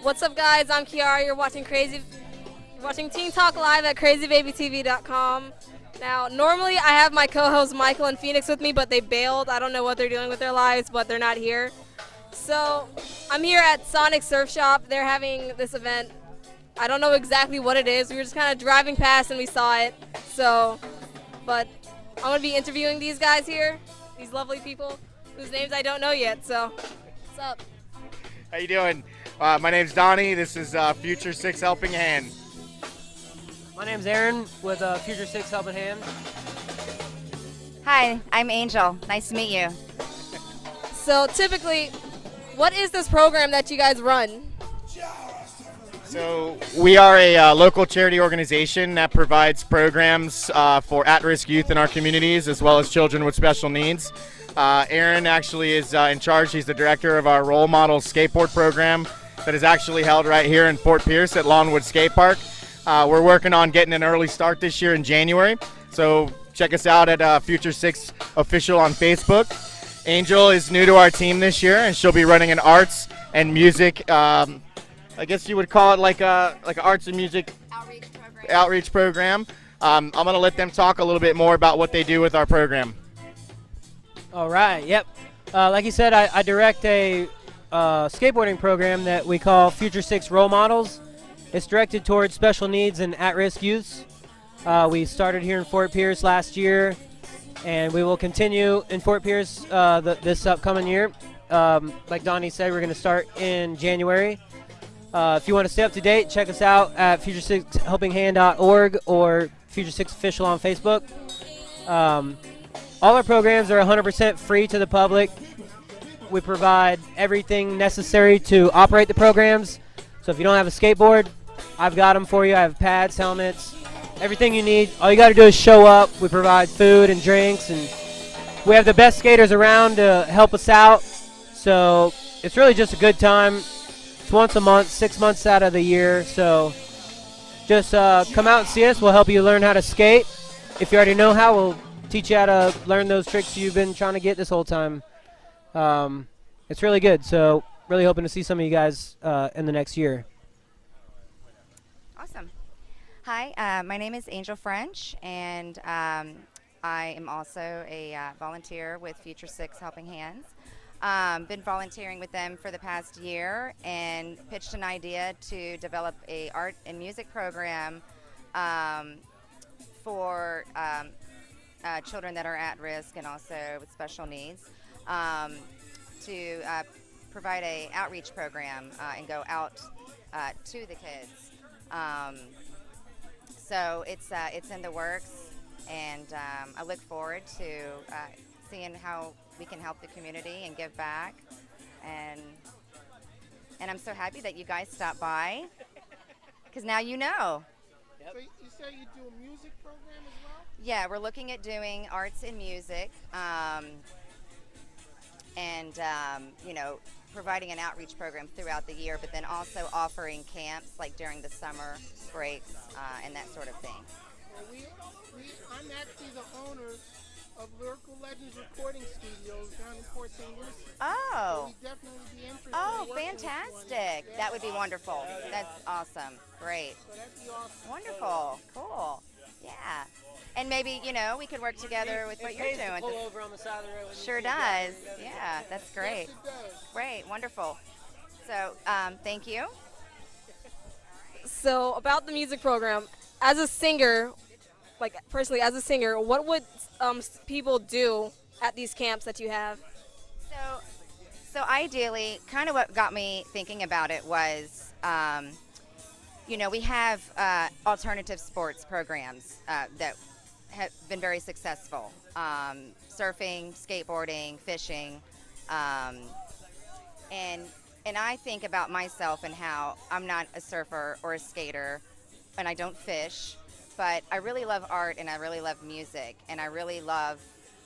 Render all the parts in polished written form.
What's up, guys? I'm Kiara. You're watching Teen Talk Live at CrazybabyTV.com. Now, normally I have my co-hosts Michael and Phoenix with me, but they bailed. I don't know what they're doing with their lives, but they're not here. So I'm here at Sonic Surf Shop. They're having this event. I don't know exactly what it is. We were just kind of driving past and we saw it. But I'm going to be interviewing these guys here, these lovely people whose names I don't know yet. So, what's up? How you doing? My name's Donnie. This is Future 6 Helping Hand. My name's Aaron with Future 6 Helping Hand. Hi, I'm Angel. Nice to meet you. So typically, what is this program that you guys run? So we are a local charity organization that provides programs for at-risk youth in our communities as well as children with special needs. Aaron actually is in charge. He's the director of our Role Models skateboard program that is actually held right here in Fort Pierce at Lawnwood Skate Park. We're working on getting an early start this year in January. So check us out at Future 6 Official on Facebook. Angel is new to our team this year, and she'll be running an arts and music, I guess you would call it like an arts and music outreach program. I'm going to let them talk a little bit more about what they do with our program. All right, yep. Like you said, I direct a skateboarding program that we call Future 6 Role Models. It's directed towards special needs and at-risk youths. We started here in Fort Pierce last year, and we will continue in Fort Pierce this upcoming year. Like Donnie said, we're going to start in January. If you want to stay up to date, check us out at future6helpinghand.org or Future 6 Official on Facebook. All our programs are 100% free to the public. We provide everything necessary to operate the programs. So if you don't have a skateboard, I've got them for you. I have pads, helmets, everything you need. All you got to do is show up. We provide food and drinks, and we have the best skaters around to help us out. So it's really just a good time. It's once a month, 6 months out of the year. So just come out and see us. We'll help you learn how to skate. If you already know how, we'll teach you how to learn those tricks you've been trying to get this whole time. It's really good. So really hoping to see some of you guys in the next year. Awesome. Hi, my name is Angel French, and I am also a volunteer with Future 6 Helping Hands. Been volunteering with them for the past year and pitched an idea to develop a art and music program for children that are at risk and also with special needs to provide a outreach program and go out to the kids. So it's in the works, and I look forward to seeing how we can help the community and give back. And I'm so happy that you guys stopped by, because now you know. Yep. So you say you do a music program as well? Yeah, we're looking at doing arts and music, and providing an outreach program throughout the year, but then also offering camps like during the summer breaks and that sort of thing. Well, I'm actually the owner of Lyrical Legends Recording Studios down in Port St. Lucie. Oh. So we'd definitely be interested Oh, in working fantastic. with you. That would be wonderful. That's awesome. Great. So that'd be awesome. Wonderful. Cool. Yeah. And maybe, we could work together with what you're doing. Pull over on the side of the road. Sure does. Yeah, that's great. Yes, it does. Great. Wonderful. So, thank you. So about the music program, as a singer, like personally as a singer, what would people do at these camps that you have? So ideally, kind of what got me thinking about it was, we have alternative sports programs that have been very successful. Surfing, skateboarding, fishing, and I think about myself and how I'm not a surfer or a skater, and I don't fish, but I really love art and I really love music, and I really love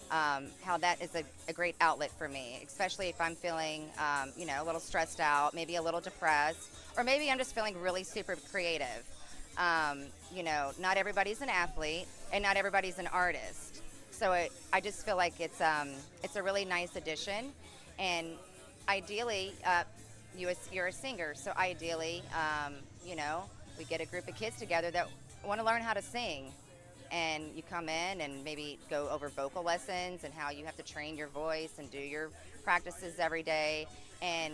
how that is a great outlet for me, especially if I'm feeling, a little stressed out, maybe a little depressed, or maybe I'm just feeling really super creative. Not everybody's an athlete and not everybody's an artist. So I just feel like it's a really nice addition, and ideally, you're a singer, so ideally, you know, we get a group of kids together that want to learn how to sing, and you come in and maybe go over vocal lessons and how you have to train your voice and do your practices every day, and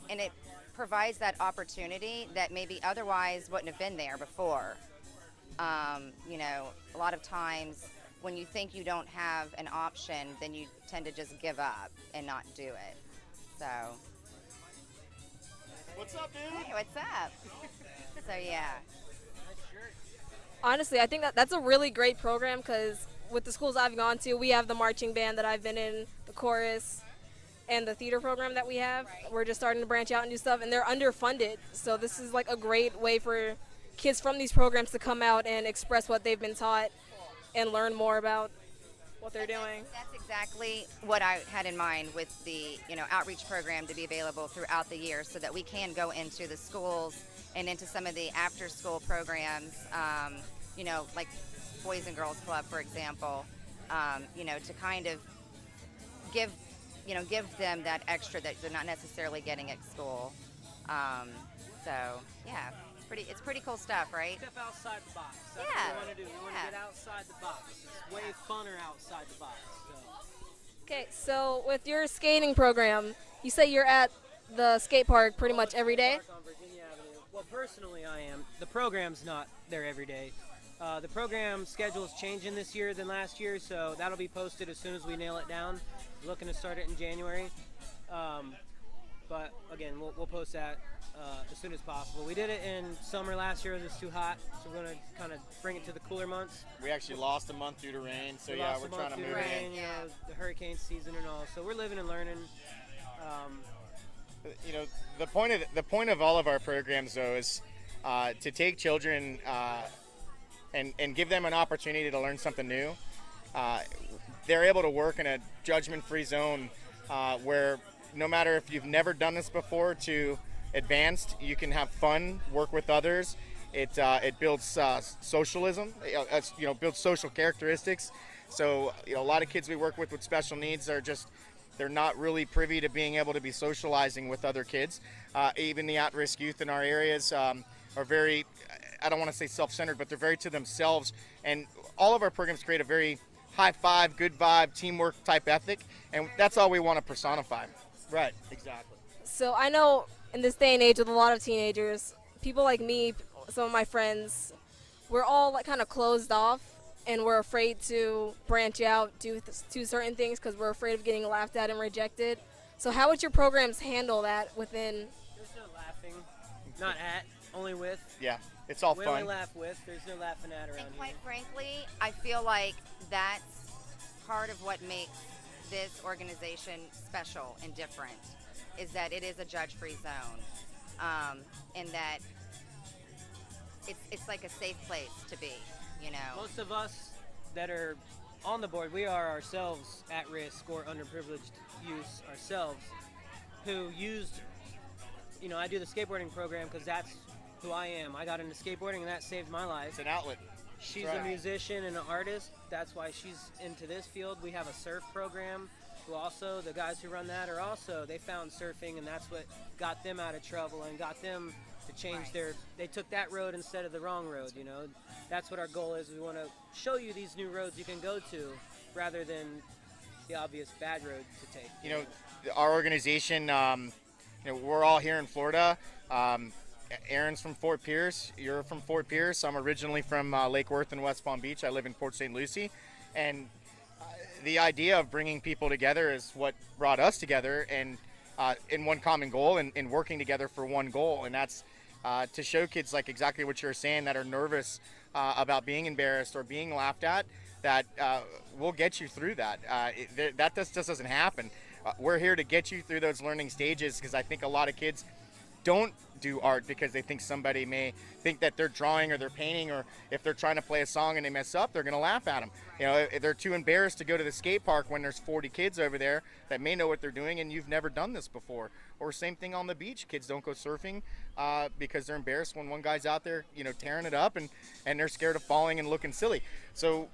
it provides that opportunity that maybe otherwise wouldn't have been there before. You know, a lot of times when you think you don't have an option, then you tend to just give up and not do it. So, What's up, dude? hey, what's up? So yeah. Honestly, I think that's a really great program because with the schools I've gone to, we have the marching band that I've been in, the chorus, and the theater program that we have. We're just starting to branch out and do stuff, and they're underfunded. So this is like a great way for kids from these programs to come out and express what they've been taught and learn more about what they're doing. That's exactly what I had in mind with the, you know, outreach program to be available throughout the year, so that we can go into the schools and into some of the after-school programs, you know, like Boys and Girls Club, for example, you know, to kind of give them that extra that they're not necessarily getting at school. So yeah, it's pretty cool stuff, right? Step outside the box. That's Yeah. what we want to do. We want to get outside the box. It's way funner outside the box. So. Okay, so with your skating program, you say you're at the skate park pretty much every day? Park on Virginia Avenue. Well, personally, I am. The program's not there every day. The program schedule is changing this year than last year, so that'll be posted as soon as we nail it down. Looking to start it in January. But again, we'll post that as soon as possible. We did it in summer last year. It was too hot, so we're going to kind of bring it to the cooler months. We actually lost a month due to rain, so We yeah, lost we're a trying month to due move to it in. rain, you know, the hurricane season and all. So we're living and learning. You know, the point of all of our programs, though, is to take children and give them an opportunity to learn something new. They're able to work in a judgment-free zone where no matter if you've never done this before to advanced, you can have fun, work with others. It builds socialism, you know, builds social characteristics. So, you know, a lot of kids we work with special needs are just, they're not really privy to being able to be socializing with other kids. Even the at-risk youth in our areas are very, I don't want to say self-centered, but they're very to themselves. And all of our programs create a very high five, good vibe, teamwork type ethic, and that's all we want to personify. Right, exactly. So I know in this day and age with a lot of teenagers, people like me, some of my friends, we're all like kind of closed off, and we're afraid to branch out, do certain things because we're afraid of getting laughed at and rejected. So how would your programs handle that within? There's no laughing, not at, only with. Yeah, it's all We fun. only laugh with. There's no laughing at around And here. quite frankly, I feel like that's part of what makes this organization special and different, is that it is a judge-free zone, and that it's like a safe place to be, you know. Most of us that are on the board, we are ourselves at risk or underprivileged youth ourselves who used, you know, I do the skateboarding program because that's who I am. I got into skateboarding and that saved my life. It's an outlet. She's Right. a musician and an artist. That's why she's into this field. We have a surf program who also, the guys who run that are also, they found surfing and that's what got them out of trouble and got them to change they took that road instead of the wrong road, you know. That's what our goal is. We want to show you these new roads you can go to rather than the obvious bad road to take. You know, our organization, you know, we're all here in Florida. Aaron's from Fort Pierce. You're from Fort Pierce. I'm originally from Lake Worth and West Palm Beach. I live in Port St. Lucie. And the idea of bringing people together is what brought us together and in one common goal and working together for one goal. And that's to show kids like exactly what you're saying that are nervous about being embarrassed or being laughed at, that we'll get you through that. That just doesn't happen. We're here to get you through those learning stages because I think a lot of kids don't do art because they think somebody may think that they're drawing or they're painting, or if they're trying to play a song and they mess up, they're going to laugh at them. You know, they're too embarrassed to go to the skate park when there's 40 kids over there that may know what they're doing and you've never done this before. Or same thing on the beach. Kids don't go surfing because they're embarrassed when one guy's out there, you know, tearing it up and they're scared of falling and looking silly. So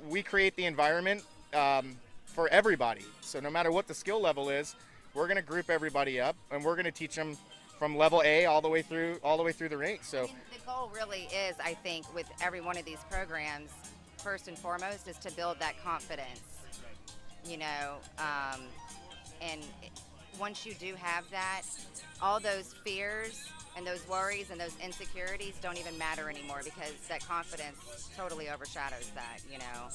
we create the environment for everybody. So no matter what the skill level is, we're going to group everybody up, and we're going to teach them from level A all the way through the ranks. So I mean, the goal really is, I think, with every one of these programs, first and foremost, is to build that confidence. You know, and once you do have that, all those fears and those worries and those insecurities don't even matter anymore, because that confidence totally overshadows that, you know.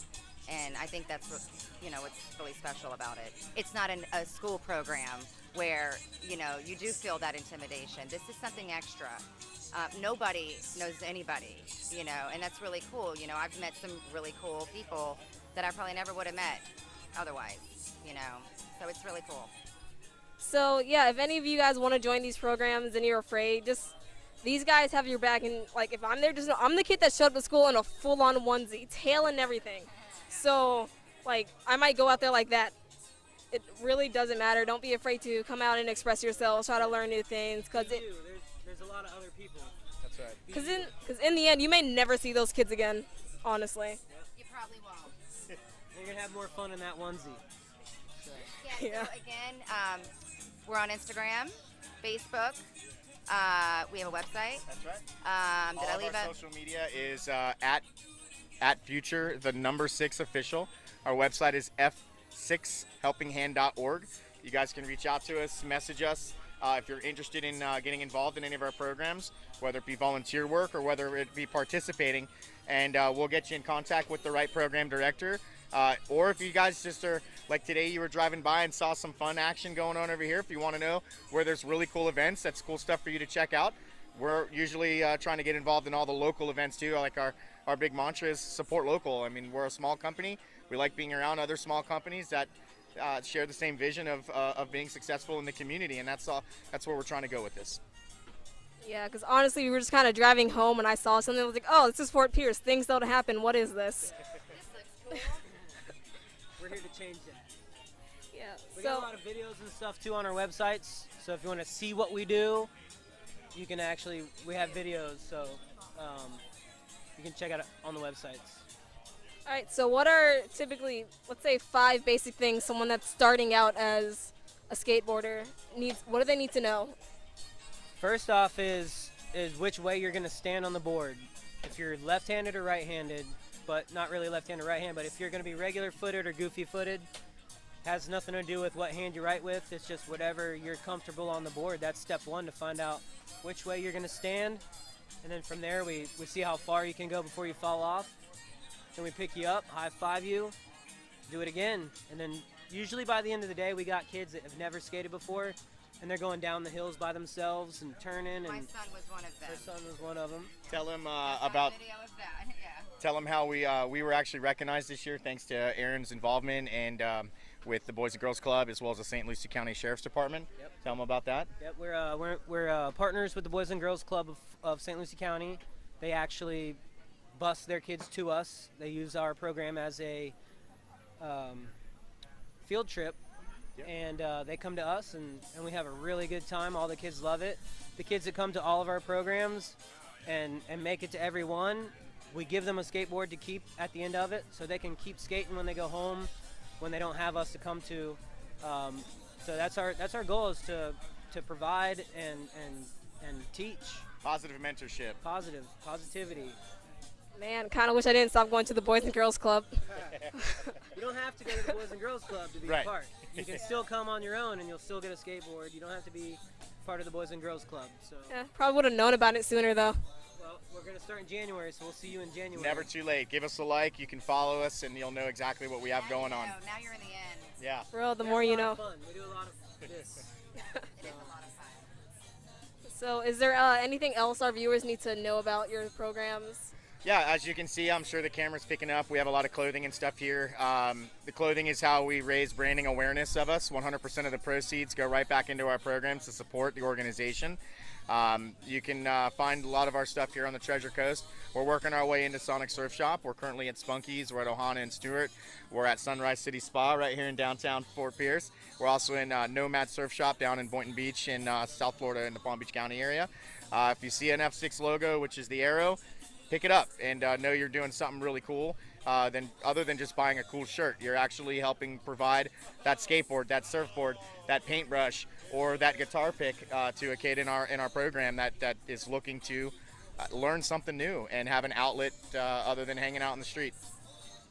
And I think that's what, you know, what's really special about it. It's not a school program where, you know, you do feel that intimidation. This is something extra. Nobody knows anybody, you know, and that's really cool. You know, I've met some really cool people that I probably never would have met otherwise, you know, so it's really cool. So yeah, if any of you guys want to join these programs and you're afraid, just these guys have your back. And like, if I'm there, just know I'm the kid that showed up to school in a full-on onesie, tail and everything. So like, I might go out there like that. It really doesn't matter. Don't be afraid to come out and express yourselves. Try to learn new things, because there's a lot of other people. that's right. Because in the end, you may never see those kids again. Honestly. You probably won't. You're gonna have more fun in that onesie. Yeah, Yeah. so again, we're on Instagram, Facebook. We have a website. That's right. Did I All leave of our a social media is at future the number 6 official. Our website is f6helpinghand.org. You guys can reach out to us, message us if you're interested in getting involved in any of our programs, whether it be volunteer work or whether it be participating, and we'll get you in contact with the right program director. Or if you guys just are, like today you were driving by and saw some fun action going on over here, if you want to know where there's really cool events, that's cool stuff for you to check out. We're usually trying to get involved in all the local events too. Like our big mantra is support local. I mean, we're a small company. We like being around other small companies that share the same vision of being successful in the community, and that's what we're trying to go with this. Yeah, because honestly, we were just kind of driving home and I saw something that was like, oh, this is Fort Pierce. Things don't happen. What is this? We're here to change it. Yeah. We got a So lot of videos and stuff too on our websites. So if you want to see what we do, you can actually, we have videos, so you can check it out on the websites. all right. So what are typically, let's say, 5 basic things someone that's starting out as a skateboarder needs? What do they need to know? First off is which way you're going to stand on the board. If you're left-handed or right-handed, but not really left-handed or right-handed, but if you're going to be regular-footed or goofy-footed, has nothing to do with what hand you write with. It's just whatever you're comfortable on the board. That's step 1, to find out which way you're going to stand. And then from there, we see how far you can go before you fall off. Then we pick you up, high-five you, do it again. And then usually by the end of the day, we got kids that have never skated before, and they're going down the hills by themselves and turning. My And son was one of them. her son was one of them. Tell them Got a about. video of that. Yeah. Tell them how we were actually recognized this year thanks to Aaron's involvement and with the Boys and Girls Club as well as the St. Lucie County Sheriff's Department. Yep. Tell them about that. Yep, we're partners with the Boys and Girls Club of St. Lucie County. They actually bus their kids to us. They use our program as a field trip. Yep. And they come to us, and we have a really good time. All the kids love it. The kids that come to all of our programs and make it to every one, we give them a skateboard to keep at the end of it, so they can keep skating when they go home, when they don't have us to come to. So that's our goal, is to provide and teach Positive mentorship. positivity. Man, kind of wish I didn't stop going to the Boys and Girls Club. You don't have to go to the Boys and Girls Club to be Right. a part. You can still come on your own, and you'll still get a skateboard. You don't have to be part of the Boys and Girls Club. So, Yeah, probably would have known about it sooner though. well, we're gonna start in January, so we'll see you in January. Never too late. Give us a like. You can follow us, and you'll know exactly what we have Now you going on. know. Now you're in the end. Yeah. For real, the We more have a you lot know. of fun. We do a lot of this. It is a lot of fun. So is there anything else our viewers need to know about your programs? Yeah, as you can see, I'm sure the camera's picking up. We have a lot of clothing and stuff here. The clothing is how we raise branding awareness of us. 100% of the proceeds go right back into our programs to support the organization. You can find a lot of our stuff here on the Treasure Coast. We're working our way into Sonic Surf Shop. We're currently at Spunky's. We're at Ohana and Stewart. We're at Sunrise City Spa right here in downtown Fort Pierce. We're also in Nomad Surf Shop down in Boynton Beach in South Florida in the Palm Beach County area. If you see an F6 logo, which is the arrow, pick it up and know you're doing something really cool. than other than just buying a cool shirt. You're actually helping provide that skateboard, that surfboard, that paintbrush, or that guitar pick to a kid in our program that is looking to learn something new and have an outlet other than hanging out in the street.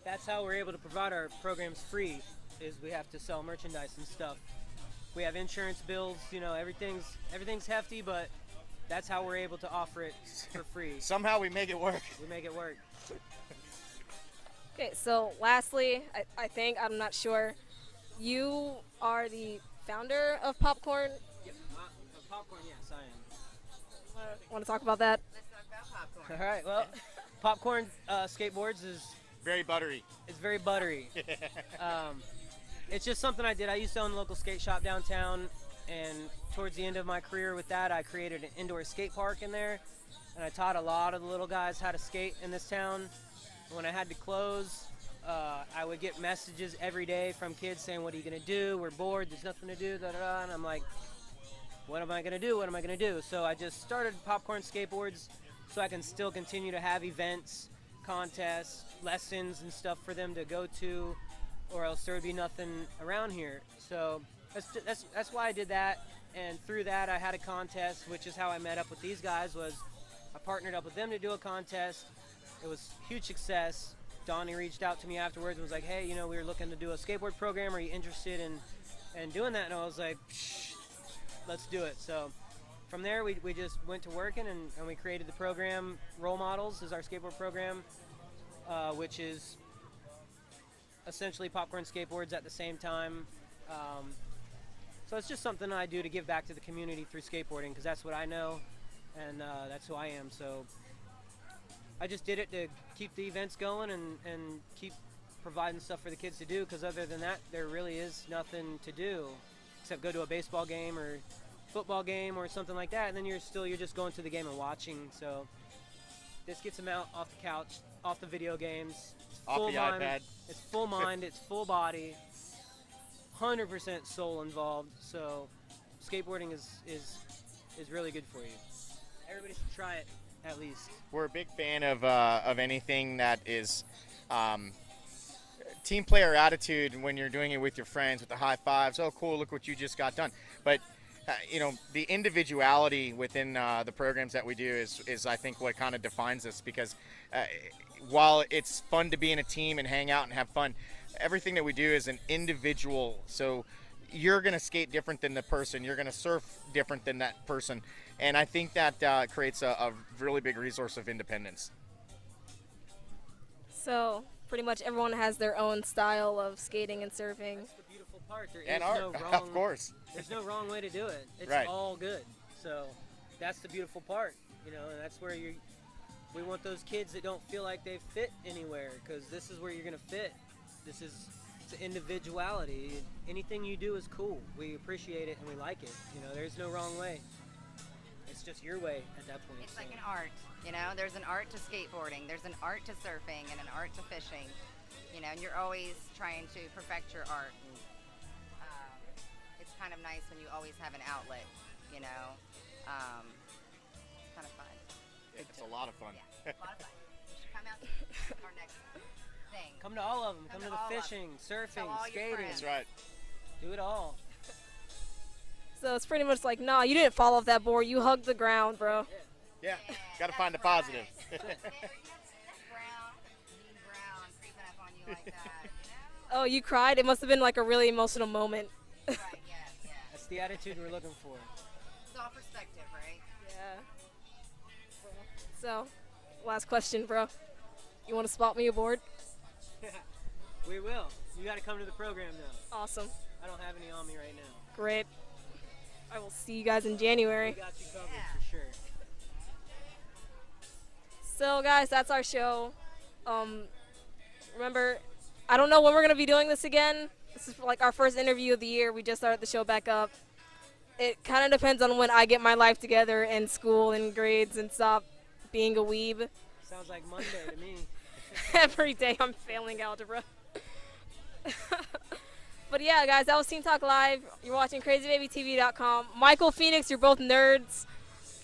That's how we're able to provide our programs free, is we have to sell merchandise and stuff. We have insurance bills, everything's hefty, but that's how we're able to offer it for free. Somehow we make it work. We make it work. Okay, so lastly, I think, I'm not sure, you are the founder of Popcorn. Yep. Popcorn, yes, I am. Want to talk about that? Let's talk about popcorn. All right, well, Popcorn Skateboards is Very buttery. it's very buttery. It's just something I did. I used to own a local skate shop downtown, and towards the end of my career with that, I created an indoor skate park in there, and I taught a lot of the little guys how to skate in this town. When I had to close, I would get messages every day from kids saying, "What are you gonna do? We're bored. There's nothing to do." Da, da, da. And I'm like, "What am I gonna do? What am I gonna do?" So I just started Popcorn Skateboards, so I can still continue to have events, contests, lessons, and stuff for them to go to, or else there would be nothing around here. So that's why I did that. And through that, I had a contest, which is how I met up with these guys. Was I partnered up with them to do a contest. It was a huge success. Donnie reached out to me afterwards and was like, "Hey, we were looking to do a skateboard program. Are you interested in doing that?" And I was like, "Psh, let's do it." So from there, we just went to working, and we created the program. Role Models is our skateboard program, which is essentially Popcorn Skateboards at the same time. So it's just something I do to give back to the community through skateboarding, because that's what I know, and that's who I am. So I just did it to keep the events going and keep providing stuff for the kids to do, because other than that, there really is nothing to do except go to a baseball game or football game or something like that, and then you're just going to the game and watching. So this gets them out off the couch, off the video games, Off the mind, iPad. It's full mind, it's full body, 100% soul involved. So skateboarding is really good for you. Everybody should try it at least. We're a big fan of anything that is team player attitude when you're doing it with your friends, with the high fives. Oh, cool! Look what you just got done. But the individuality within the programs that we do is I think what kind of defines us, because while it's fun to be in a team and hang out and have fun, everything that we do is an individual. So you're going to skate different than the person. You're going to surf different than that person. And I think that creates a really big resource of independence. So pretty much everyone has their own style of skating and surfing. That's the beautiful part. There And is art, no wrong, of course. There's no wrong way to do it. It's Right. all good. So that's the beautiful part, and that's where we want those kids that don't feel like they fit anywhere, because this is where you're gonna fit. It's individuality. Anything you do is cool. We appreciate it and we like it. There's no wrong way. It's just your way at that point. It's like an art, there's an art to skateboarding, there's an art to surfing, and an art to fishing, and you're always trying to perfect your art. And, it's kind of nice when you always have an outlet, it's kind of fun. It's a lot of fun. Yeah, a lot of fun. You should come out to our next thing. Come to all of them. Come to all of the 'em. fishing, surfing, Tell all your skating. friends. That's right. Do it all. So it's pretty much like, nah, you didn't fall off that board. You hugged the ground, bro. Yeah. Yeah, Got to find the that's positive. right. That brown, mean brown creeping up on you like that, Oh, you cried? It must have been like a really emotional moment. Right, yeah. That's the attitude we're looking for. It's all perspective, right? Yeah. So, last question, bro. You want to spot me a board? We will. You got to come to the program though. Awesome. I don't have any on me right now. Great. I will see you guys in We January. got you covered Yeah. for sure. So, guys, that's our show. Remember, I don't know when we're going to be doing this again. This is like our first interview of the year. We just started the show back up. It kind of depends on when I get my life together and school and grades and stop being a weeb. Sounds like Monday to me. Every day I'm failing algebra. But yeah, guys, that was Teen Talk Live. You're watching CrazybabyTV.com. Michael, Phoenix, you're both nerds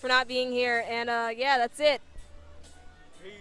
for not being here. And yeah, that's it. Peace.